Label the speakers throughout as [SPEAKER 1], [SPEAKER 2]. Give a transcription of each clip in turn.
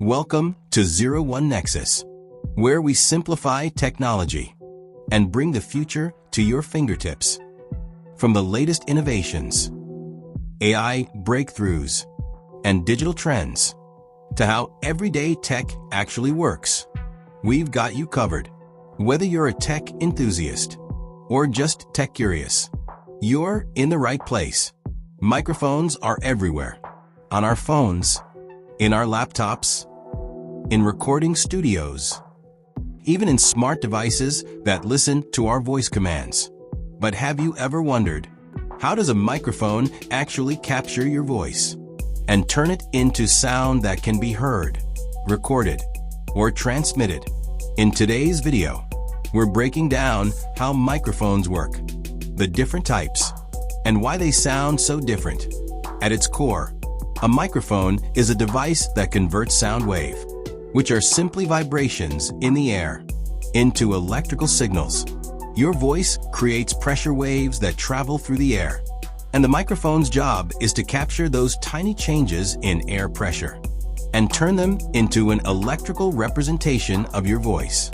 [SPEAKER 1] Welcome to 01 Nexus, where we simplify technology and bring the future to your fingertips. From the latest innovations, AI breakthroughs, and digital trends, to how everyday tech actually works, we've got you covered. Whether you're a tech enthusiast or just tech curious, you're in the right place. Microphones are everywhere. On our phones, in our laptops, in recording studios, even in smart devices that listen to our voice commands. But have you ever wondered, how does a microphone actually capture your voice and turn it into sound that can be heard, recorded, or transmitted? In today's video, we're breaking down how microphones work, the different types, and why they sound so different. At its core, a microphone is a device that converts sound wave, which are simply vibrations in the air, into electrical signals. Your voice creates pressure waves that travel through the air, and the microphone's job is to capture those tiny changes in air pressure and turn them into an electrical representation of your voice.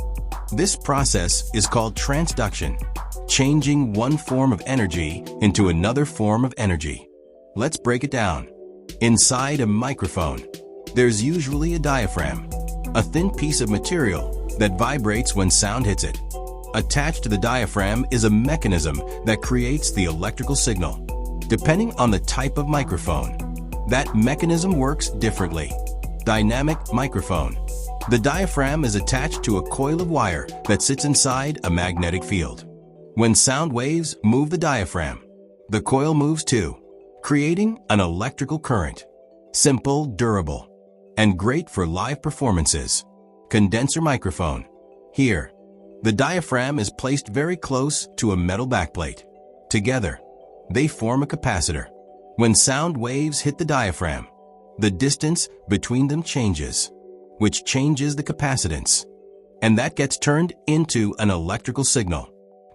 [SPEAKER 1] This process is called transduction, changing one form of energy into another form of energy. Let's break it down. Inside a microphone, there's usually a diaphragm, a thin piece of material that vibrates when sound hits it. Attached to the diaphragm is a mechanism that creates the electrical signal. Depending on the type of microphone, that mechanism works differently. Dynamic microphone. The diaphragm is attached to a coil of wire that sits inside a magnetic field. When sound waves move the diaphragm, the coil moves too, creating an electrical current. Simple, durable, and great for live performances. Condenser microphone. Here, the diaphragm is placed very close to a metal backplate. Together, they form a capacitor. When sound waves hit the diaphragm, the distance between them changes, which changes the capacitance, and that gets turned into an electrical signal.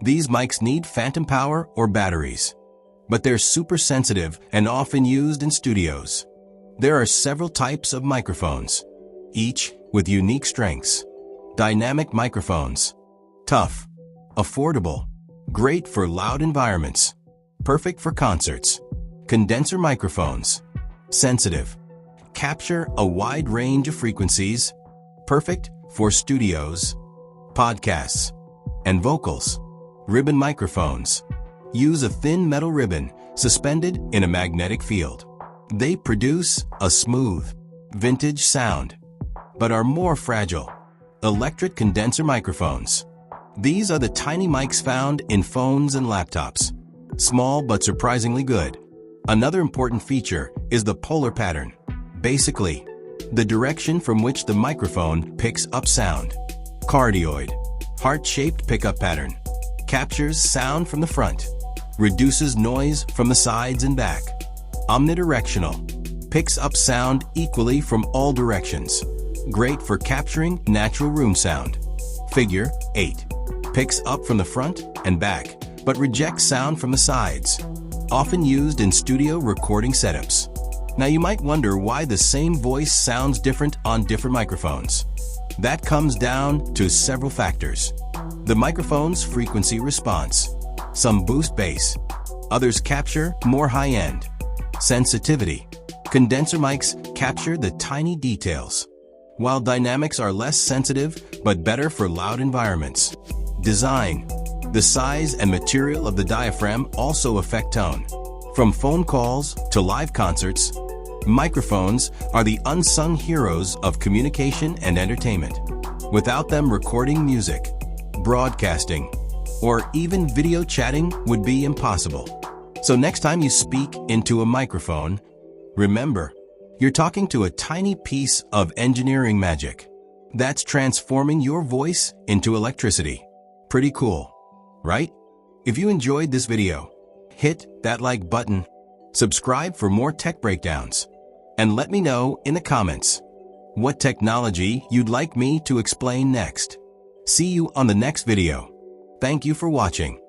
[SPEAKER 1] These mics need phantom power or batteries, but they're super sensitive and often used in studios. There are several types of microphones, each with unique strengths. Dynamic microphones. Tough, affordable, great for loud environments, perfect for concerts. Condenser microphones. Sensitive, capture a wide range of frequencies, perfect for studios, podcasts, and vocals. Ribbon microphones. Use a thin metal ribbon suspended in a magnetic field. They produce a smooth, vintage sound, but are more fragile. Electric condenser microphones. These are the tiny mics found in phones and laptops. Small but surprisingly good. Another important feature is the polar pattern. Basically, the direction from which the microphone picks up sound. Cardioid, heart-shaped pickup pattern. Captures sound from the front, reduces noise from the sides and back. Omnidirectional, picks up sound equally from all directions. Great for capturing natural room sound. Figure 8, picks up from the front and back, but rejects sound from the sides. Often used in studio recording setups. Now you might wonder why the same voice sounds different on different microphones. That comes down to several factors. The microphone's frequency response. Some boost bass, others capture more high-end. Sensitivity. Condenser mics capture the tiny details, while dynamics are less sensitive but better for loud environments. Design. The size and material of the diaphragm also affect tone. From phone calls to live concerts, microphones are the unsung heroes of communication and entertainment. Without them, recording music, broadcasting, or even video chatting would be impossible. So next time you speak into a microphone, remember, you're talking to a tiny piece of engineering magic that's transforming your voice into electricity. Pretty cool, right? If you enjoyed this video, hit that like button, subscribe for more tech breakdowns, and let me know in the comments what technology you'd like me to explain next. See you on the next video. Thank you for watching.